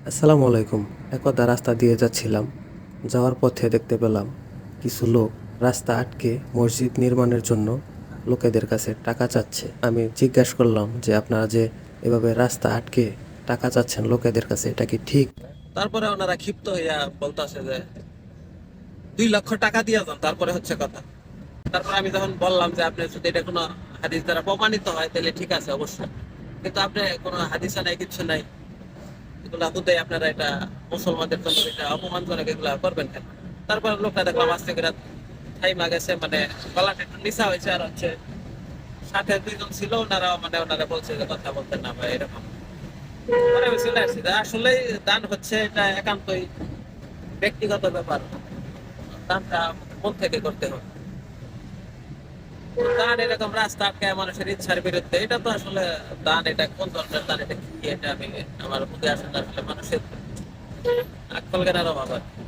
আসসালামু আলাইকুম। একদা রাস্তা দিয়ে যাচ্ছিলাম। যাওয়ার পথে দেখতে পেলাম কিছু লোক রাস্তা আটকে মসজিদ নির্মাণের জন্য লোকেদের কাছে টাকা চাচ্ছে। আমি জিজ্ঞাসা করলাম যে আপনারা যে এভাবে রাস্তা আটকে টাকা চাচ্ছেন লোকেদের কাছে, এটা কি ঠিক? তারপরে ওনারা ক্ষিপ্ত হইয়া বলতেছে যে 2 লক্ষ টাকা দিয়ে যান, তারপরে হচ্ছে কথা। তারপরে আমি যখন বললাম যে আপনি যদি এটা কোনো হাদিস দ্বারা প্রমাণিত হয় তাহলে ঠিক আছে অবশ্যই, কিন্তু আপনি কোনো হাদিসে নাই, কিছু নাই, এগুলা হুদাই আপনারা এটা মুসলমানদের জন্য এটা অপমানজনক, এগুলা করবেন কেন? তারপর লোকটা দেখলাম আস্তে করে থাইমা গেছে, মানে গলাটা একটু নিচা হয়েছে, আর হচ্ছে সাথে 2 জন ছিল, ওনারা বলছে যে কথা বলতে না ভাই এরকম। পরে আমি চলে আসছি। আসলে দান হচ্ছে এটা একান্তই ব্যক্তিগত ব্যাপার, দানটা মন থেকে করতে হবে। দান এরকম রাস্তা আটকায় মানুষের ইচ্ছার বিরুদ্ধে, এটা তো আসলে দান, এটা কোন ধরনের দান, এটা কি, এটা আমি আমার বুঝে আসে না। আসলে মানুষের আক্কল জ্ঞানের অভাব আর কি।